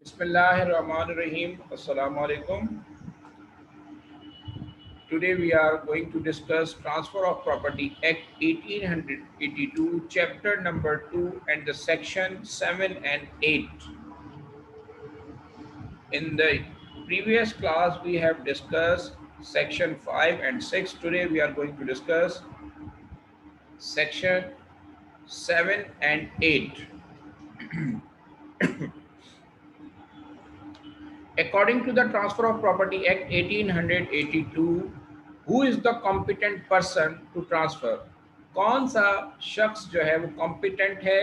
Bismillahirrahmanirrahim. Assalamu alaikum. Today we are going to discuss Transfer of Property Act 1882, Chapter number 2 and the Section 7 and 8. In the previous class we have discussed Section 5 and 6. Today we are going to discuss Section 7 and 8. According to the Transfer of Property Act 1882, who is the competent person to transfer? कौन सा शख्स जो है वो competent है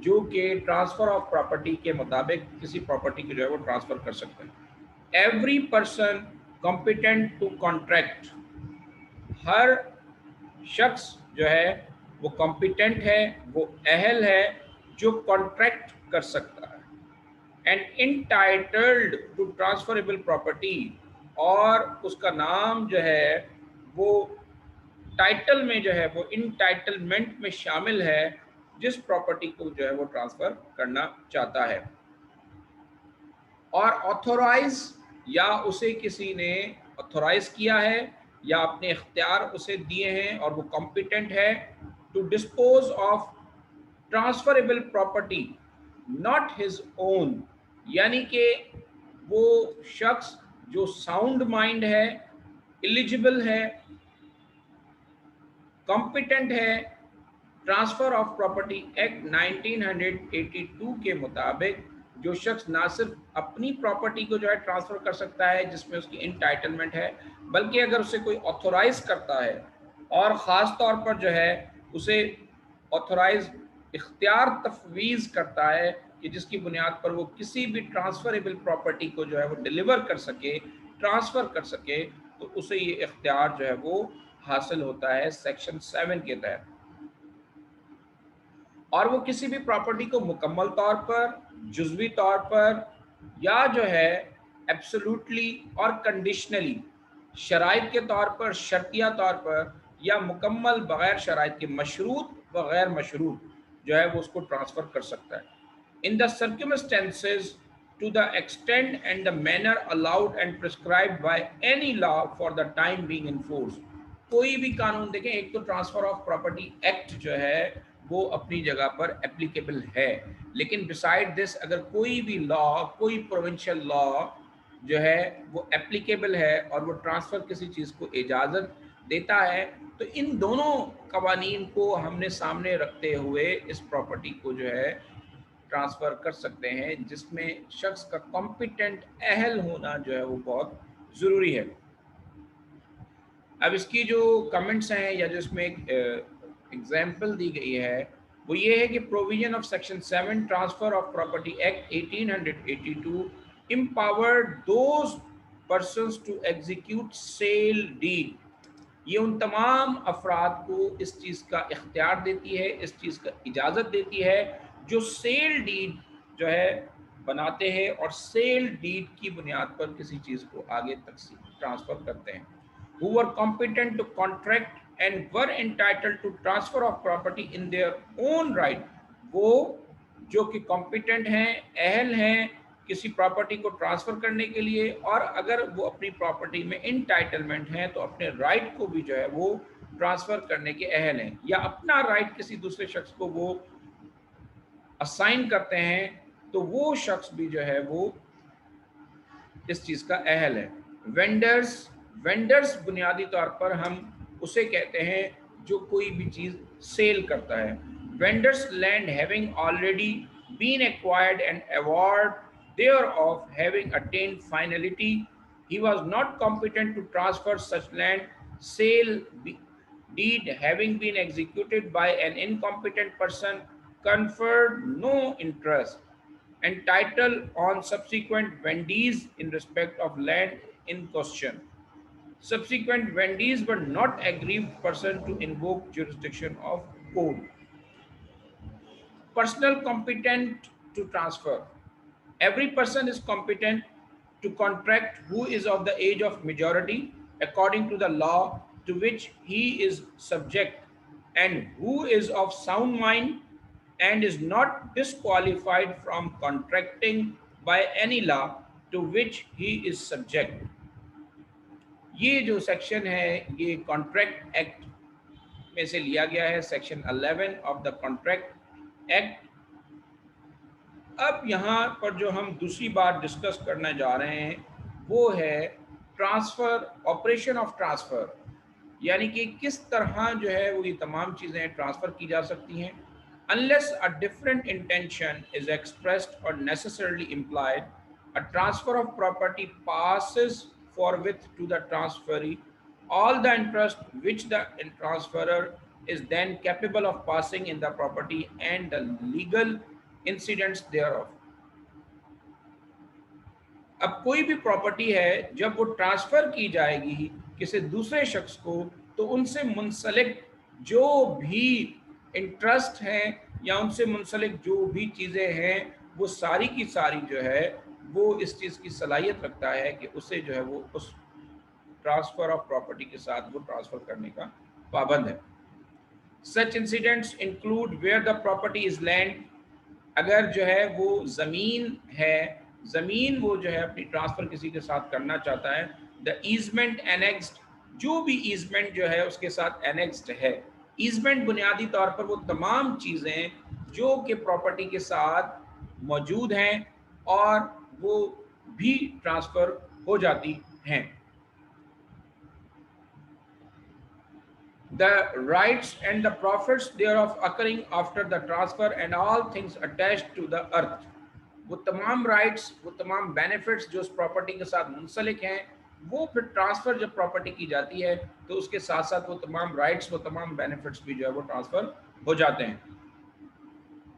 जो कि transfer of property के मुताबिक किसी प्रॉपर्टी की जो है वो ट्रांसफर कर सकते हैं? Every person competent to contract, हर शख्स जो है वो कॉम्पिटेंट है, वो अहल है जो कॉन्ट्रैक्ट कर सकता है। And entitled to transferable property, और उसका नाम जो है वो टाइटल में जो है वो इंटाइटलमेंट में शामिल है जिस प्रॉपर्टी को जो है वो ट्रांसफर करना चाहता है। और ऑथोराइज, या उसे किसी ने ऑथोराइज किया है या अपने इख्तियार उसे दिए हैं और वो कॉम्पिटेंट है to dispose of transferable property not his own, यानी कि वो शख्स जो साउंड माइंड है, एलिजिबल है, कॉम्पिटेंट है, ट्रांसफर ऑफ प्रॉपर्टी एक्ट 1982 के मुताबिक जो शख्स ना सिर्फ अपनी प्रॉपर्टी को जो है ट्रांसफर कर सकता है जिसमें उसकी इंटाइटलमेंट है, बल्कि अगर उसे कोई ऑथोराइज करता है और ख़ास तौर पर जो है उसे ऑथोराइज इख्तियार तफवीज़ करता है कि जिसकी बुनियाद पर वो किसी भी ट्रांसफरेबल प्रॉपर्टी को जो है वो डिलीवर कर सके, ट्रांसफ़र कर सके, तो उसे ये इख्तियार जो है वो हासिल होता है सेक्शन 7 के तहत। और वो किसी भी प्रॉपर्टी को मुकम्मल तौर पर, जुज़वी तौर पर, या जो है एब्सोल्युटली और कंडीशनली, शराइत के तौर पर, शर्तिया तौर पर, या मुकम्मल बग़ैर शराइत के, मशरूत व गैर मशरूत, जो है वो उसको ट्रांसफ़र कर सकता है। In the circumstances, to the extent and the manner allowed and prescribed by any law for the time being in force। कोई भी कानून देखें, एक तो ट्रांसफर ऑफ प्रॉपर्टी एक्ट जो है वो अपनी जगह पर एप्लीकेबल है, लेकिन बिसाइड दिस अगर कोई भी लॉ, कोई प्रोविंशियल लॉ जो है वो एप्लीकेबल है और वो ट्रांसफ़र किसी चीज़ को इजाज़त देता है, तो इन दोनों कवानीन को हमने सामने रखते हुए इस प्रॉपर्टी को जो है ट्रांसफ़र कर सकते हैं, जिसमें शख्स का कॉम्पिटेंट अहल होना जो है वो बहुत ज़रूरी है। अब इसकी जो कमेंट्स हैं या जो इसमें एक एग्जाम्पल दी गई है वो ये है कि provision of section 7 transfer of property act 1882 empowered those persons to execute sale deed। ये उन तमाम अफराद को इस चीज़ का इख्तियार देती है, इस चीज़ का इजाज़त देती है जो सेल डीड जो है बनाते हैं और सेल डीड की बुनियाद पर किसी चीज़ को आगे तक ट्रांसफ़र करते हैं। Who were competent to contract and were entitled to transfer of property in their own right। वो जो कि कॉम्पिटेंट हैं, अहल हैं किसी प्रॉपर्टी को ट्रांसफ़र करने के लिए, और अगर वो अपनी प्रॉपर्टी में इंटाइटलमेंट हैं तो अपने राइट को भी जो है वो ट्रांसफ़र करने के अहल हैं, या अपना राइट किसी दूसरे शख्स को वो असाइन करते हैं, तो वो शख्स भी जो है वो इस चीज़ का अहल है। वेंडर्स बुनियादी तौर पर हम उसे कहते हैं जो कोई भी चीज़ सेल करता है। Vendors land having already been acquired and award thereof having attained finality, he was not competent to transfer such land sale deed having been executed by an incompetent person conferred no interest and title on subsequent vendees in respect of land in question. Subsequent vendees were not aggrieved person to invoke jurisdiction of court. Personal competent to transfer. Every person is competent to contract who is of the age of majority according to the law to which he is subject, and who is of sound mind and is not disqualified from contracting by any law to which he is subject. ये जो section है ये contract act में से लिया गया है, section 11 of the contract act. अब यहाँ पर जो हम दूसरी बात डिस्कस करने जा रहे हैं वो है ट्रांसफ़र, ऑपरेशन ऑफ ट्रांसफ़र, यानी कि किस तरह जो है वो ये तमाम चीज़ें ट्रांसफ़र की जा सकती हैं। Unless a different intention is expressed और necessarily implied, a transfer of property passes forthwith to the transferee all the interest which the transferor is then capable of passing in the property and the legal incidents thereof। अब कोई भी property है जब वो transfer की जाएगी किसी दूसरे शख्स को, तो उनसे मुंसलिक जो भी इंटरेस्ट हैं या उनसे मुंसलिक जो भी चीज़ें हैं वो सारी की सारी जो है वो इस चीज़ की सलाहियत रखता है कि उसे जो है वो उस ट्रांसफ़र ऑफ प्रॉपर्टी के साथ वो ट्रांसफ़र करने का पाबंद है। Such incidents include where the property is land, अगर जो है वो ज़मीन है, ज़मीन वो जो है अपनी ट्रांसफ़र किसी के साथ करना चाहता है। द ईजमेंट एनेक्स्ड, जो भी ईजमेंट जो है उसके साथ एनेक्स्ड है। ईजमेंट बुनियादी तौर पर वो तमाम चीज़ें जो कि प्रॉपर्टी के साथ मौजूद हैं और वो भी ट्रांसफ़र हो जाती हैं। The rights and the profits thereof occurring after the transfer and all things attached to the earth, वो तमाम राइट्स, वो तमाम बेनिफिट्स जो उस प्रॉपर्टी के साथ मुंसलिक हैं, वो फिर ट्रांसफ़र जब प्रॉपर्टी की जाती है तो उसके साथ साथ वो तमाम राइट्स, वो तमाम बेनिफिट्स भी जो है वो ट्रांसफ़र हो जाते हैं।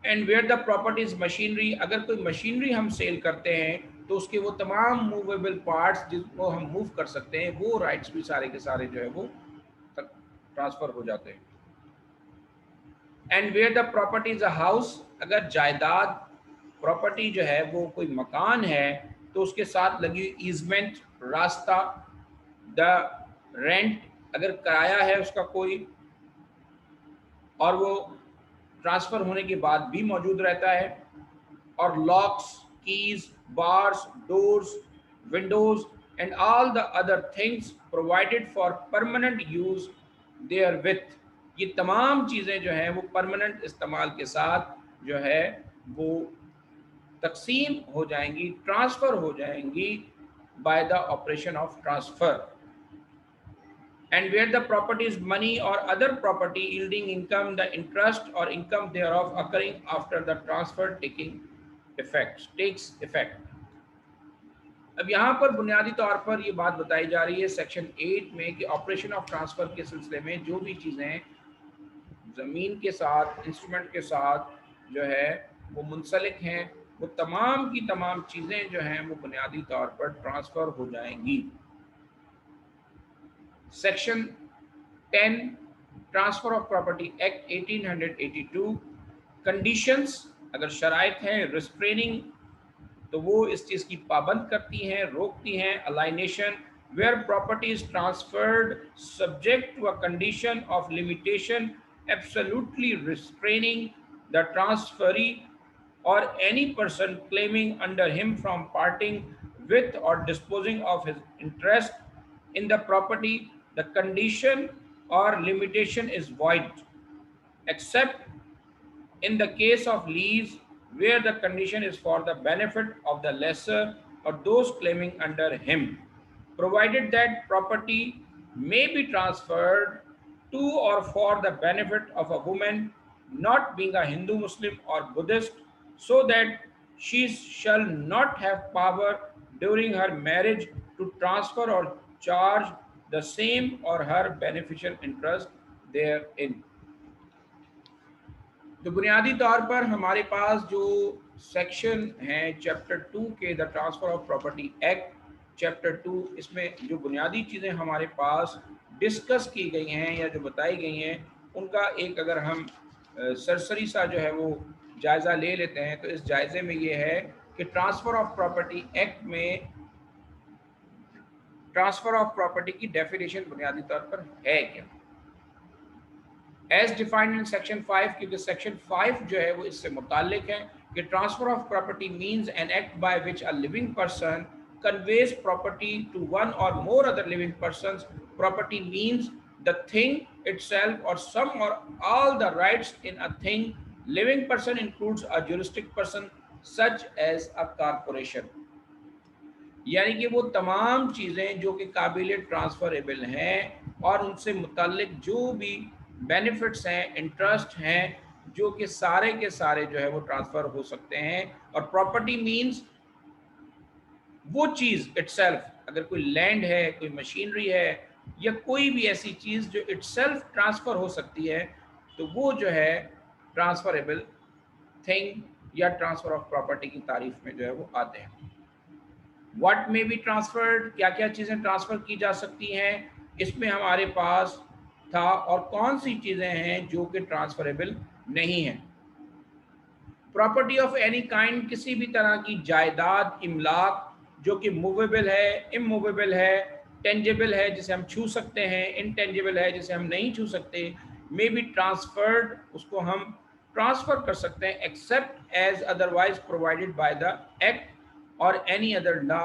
And where the property's machinery, अगर कोई मशीनरी हम सेल करते हैं तो उसके वो तमाम मूवेबल पार्ट्स जिनको हम मूव कर सकते हैं, वो राइट्स भी सारे के सारे जो है वो ट्रांसफ़र हो जाते हैं। And where the property is a house, अगर जायदाद प्रॉपर्टी जो है वो कोई मकान है तो उसके साथ लगी ईजमेंट, रास्ता, द रेंट, अगर किराया है उसका कोई और वो ट्रांसफ़र होने के बाद भी मौजूद रहता है, और locks, keys, bars, doors, Windows and all the other things provided for permanent use their with, ये तमाम चीज़ें जो हैं वो परमानेंट इस्तेमाल के साथ जो है वो तकसीम हो जाएंगी, ट्रांसफ़र हो जाएंगी by the operation of transfer. And where the property is money or other property yielding income, the interest or income thereof occurring after the transfer takes effect। अब यहाँ पर बुनियादी तौर पर ये बात बताई जा रही है सेक्शन 8 में कि ऑपरेशन ऑफ ट्रांसफ़र के सिलसिले में जो भी चीज़ें ज़मीन के साथ, इंस्ट्रूमेंट के साथ जो है वो मुंसलिक हैं, वो तमाम की तमाम चीज़ें जो हैं वो बुनियादी तौर पर ट्रांसफ़र हो जाएंगी। Section 10 transfer of property act 1882, conditions, अगर शराइत हैं रिस्ट्रेनिंग तो वो इस चीज़ की पाबंद करती हैं, रोकती हैं। Alienation, where property is transferred subject to a condition of limitation absolutely restraining the transferee or any person claiming under him from parting with or disposing of his interest in the property, the condition or limitation is void, except in the case of lease, where the condition is for the benefit of the lessor or those claiming under him, provided that property may be transferred to or for the benefit of a woman not being a Hindu, Muslim, or Buddhist, so that she shall not have power during her marriage to transfer or charge the same or her beneficial interest therein। तो बुनियादी तौर पर हमारे पास जो section हैं chapter 2 के, the transfer of property act chapter 2, इसमें जो बुनियादी चीज़ें हमारे पास डिस्कस की गई हैं या जो बताई गई हैं उनका एक अगर हम सरसरी सा जो है वो जायज़ा ले लेते हैं तो इस जायज़े में ये है कि ट्रांसफ़र ऑफ प्रॉपर्टी एक्ट में ट्रांसफ़र ऑफ प्रॉपर्टी की डेफिनेशन बुनियादी तौर पर है क्या, एज डिफाइंड इन सेक्शन 5, क्योंकि सेक्शन 5 जो है वो इससे मुताल्लिक है। कि transfer of property means an act by which a living person conveys property to one or more other living persons. Property means the thing itself or some or all the rights in a thing. Living person includes a juristic person such as a corporation. यानी कि वो तमाम चीज़ें जो कि काबिल transferable हैं और उनसे मुतल्लिक जो भी बेनिफिट्स हैं, इंटरेस्ट हैं, जो कि सारे के सारे जो है वो ट्रांसफ़र हो सकते हैं। और प्रॉपर्टी मीन्स वो चीज़ इटसेल्फ, अगर कोई लैंड है, कोई मशीनरी है या कोई भी ऐसी चीज़ जो इटसेल्फ ट्रांसफ़र हो सकती है, तो वो जो है ट्रांसफरेबल थिंग या ट्रांसफ़र ऑफ प्रॉपर्टी की तारीफ में जो है वो आते हैं। व्हाट में बी ट्रांसफर्ड, क्या क्या चीज़ें ट्रांसफ़र की जा सकती हैं, इसमें हमारे पास था। और कौन सी चीज़ें हैं जो कि ट्रांसफरेबल नहीं हैं। प्रॉपर्टी ऑफ एनी काइंड, किसी भी तरह की जायदाद, इमलाक जो कि मूवेबल है, इमूवेबल है, टेंजेबल है जिसे हम छू सकते हैं, इनटेंजेबल है जिसे हम नहीं छू सकते, मे बी ट्रांसफर्ड, उसको हम ट्रांसफ़र कर सकते हैं except as otherwise provided by the act और any other law.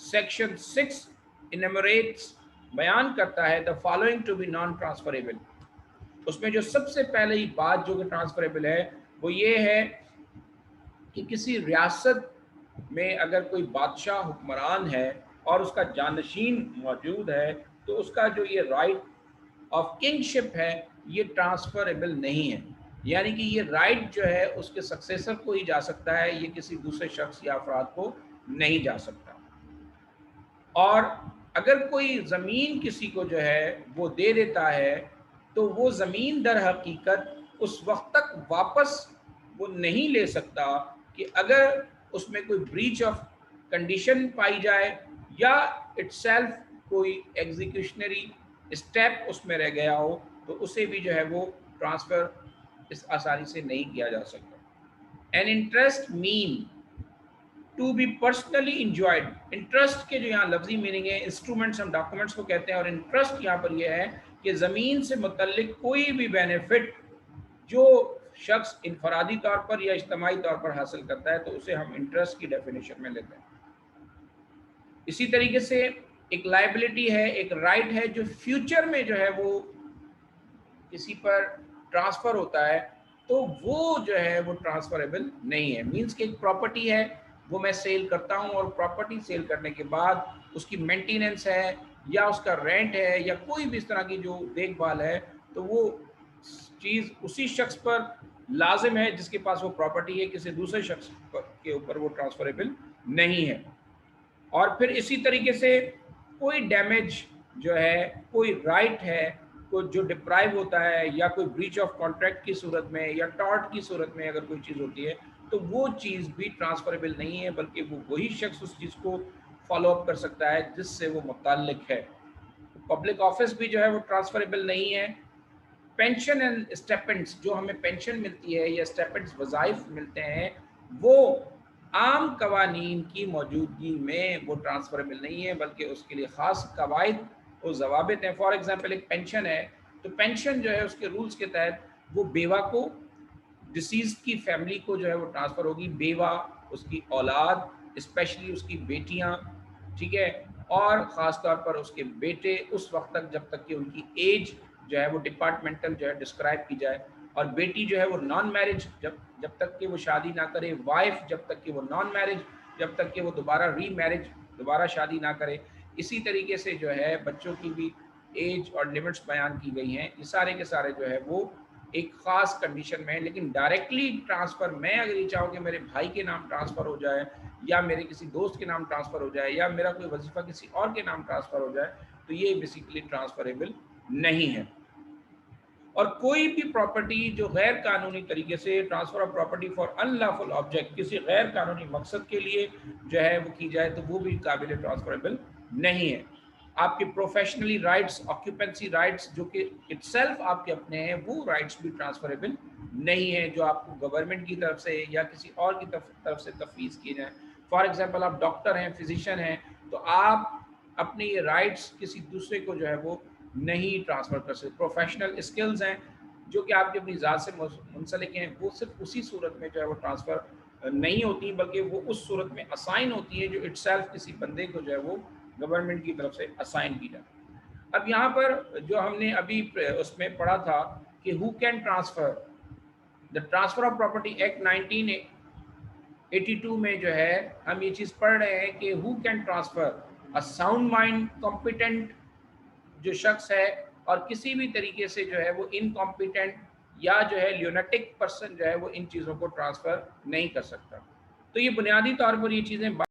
Section 6 enumerates, बयान करता है the following to be non transferable. उसमें जो सबसे पहले ही बात जो कि ट्रांसफरेबल है वो ये है कि किसी रियासत में अगर कोई बादशाह हुक्मरान है और उसका जानशीन मौजूद है, तो उसका जो ये राइट ऑफ किंगशिप है ये ट्रांसफरेबल नहीं है। यानी कि ये राइट जो है उसके सक्सेसर को ही जा सकता है, ये किसी दूसरे शख्स या अफराद को नहीं जा सकता। और अगर कोई ज़मीन किसी को जो है वो दे देता है, तो वो ज़मीन दर हकीकत उस वक्त तक वापस वो नहीं ले सकता कि अगर उसमें कोई ब्रीच ऑफ कंडीशन पाई जाए या इटसेल्फ कोई एग्जीक्यूशनरी स्टेप उसमें रह गया हो, तो उसे भी जो है वो ट्रांसफ़र इस आसानी से नहीं किया जा सकता। An interest mean to be personally enjoyed, interest के जो यहाँ लफ्जी मीनिंग है, इंस्ट्रूमेंट्स हम डॉक्यूमेंट्स को कहते हैं, और इंटरेस्ट यहाँ पर यह है कि ज़मीन से मुतल्लिक कोई भी बेनिफिट जो शख्स इनफरादी तौर पर या इज्तमाही तौर पर हासिल करता है, तो उसे हम इंटरेस्ट की डेफिनेशन में लेते हैं। इसी तरीके से एक लाइबिलिटी है, एक राइट है जो फ्यूचर में जो है वो किसी पर ट्रांसफ़र होता है, तो वो जो है वो ट्रांसफरेबल नहीं है। मीन्स कि एक प्रॉपर्टी है, वो मैं सेल करता हूँ और प्रॉपर्टी सेल करने के बाद उसकी मेंटेनेंस है या उसका रेंट है या कोई भी इस तरह की जो देखभाल है, तो वो चीज़ उसी शख्स पर लाजिम है जिसके पास वो प्रॉपर्टी है, किसी दूसरे शख्स के ऊपर वो ट्रांसफरेबल नहीं है। और फिर इसी तरीके से कोई डैमेज जो है, कोई राइट है, कोई जो डिप्राइव होता है या कोई ब्रीच ऑफ कॉन्ट्रैक्ट की सूरत में या टॉर्ट की सूरत में अगर कोई चीज़ होती है, तो वो चीज़ भी ट्रांसफरेबल नहीं है, बल्कि वो वही शख्स उस चीज़ को फॉलो अप कर सकता है जिससे वो मुताल्लिक है। पब्लिक ऑफिस भी जो है वो ट्रांसफरेबल नहीं है। पेंशन एंड स्टेपेंट्स, जो हमें पेंशन मिलती है या स्टेपेंट्स वज़ाइफ मिलते हैं, वो आम कवानीन की मौजूदगी में वो ट्रांसफरेबल नहीं है, बल्कि उसके लिए ख़ास कवायद और ज़वाबित हैं। फॉर एग्ज़ाम्पल एक पेंशन है, तो पेंशन जो है उसके रूल्स के तहत वो बेवा को, डिसीज़ की फैमिली को जो है वो ट्रांसफ़र होगी, बेवा, उसकी औलाद, स्पेशली उसकी बेटियाँ, ठीक है, और ख़ास तौर पर उसके बेटे, उस वक्त तक जब तक कि उनकी एज जो है वो डिपार्टमेंटल जो है डिस्क्राइब की जाए। और बेटी जो है वो नॉन मैरिज, जब जब तक कि वो शादी ना करे, वाइफ जब तक कि वो नॉन मैरिज, जब तक कि वो दोबारा री मैरिज, दोबारा शादी ना करे। इसी तरीके से जो है बच्चों की भी एज और लिमिट्स बयान की गई हैं। ये सारे के सारे जो है वो एक ख़ास कंडीशन में है। लेकिन डायरेक्टली ट्रांसफ़र, मैं अगर ये चाहूँ कि मेरे भाई के नाम ट्रांसफ़र हो जाए या मेरे किसी दोस्त के नाम ट्रांसफ़र हो जाए या मेरा कोई वजीफ़ा किसी और के नाम ट्रांसफ़र हो जाए, तो ये बेसिकली ट्रांसफरेबल नहीं है। और कोई भी प्रॉपर्टी जो गैर कानूनी तरीके से, transfer of property for unlawful object, किसी गैर कानूनी मकसद के लिए जो है वो की जाए, तो वो भी काबिल ट्रांसफरेबल नहीं है। आपके प्रोफेशनली राइट्स, ऑक्यूपेंसी राइट्स जो कि इटसेल्फ आपके अपने हैं, वो राइट्स भी ट्रांसफरेबल नहीं है जो आपको गवर्नमेंट की तरफ से या किसी और की तरफ से तफवीज़ किए जाए। फॉर एग्जांपल आप डॉक्टर हैं, फिजिशियन हैं, तो आप अपने ये राइट्स किसी दूसरे को जो है वो नहीं ट्रांसफ़र कर सकते। प्रोफेशनल स्किल्स हैं जो कि आपकी अपनी ज़ात से मुंसलिक हैं, वो सिर्फ उसी सूरत में जो है वो ट्रांसफ़र नहीं होती, बल्कि वो उस सूरत में असाइन होती है जो इटसेल्फ किसी बंदे को जो है वो गवर्नमेंट की तरफ से असाइन की जाती है। अब यहाँ पर जो हमने अभी उसमें पढ़ा था कि who can transfer, the transfer of property act 1982 में जो है हम ये चीज़ पढ़ रहे हैं कि who can transfer, a sound mind competent जो शख्स है, और किसी भी तरीके से जो है वो इनकॉम्पिटेंट या जो है ल्यूनेटिक पर्सन जो है वो इन चीज़ों को ट्रांसफ़र नहीं कर सकता। तो ये बुनियादी तौर पर ये चीज़ें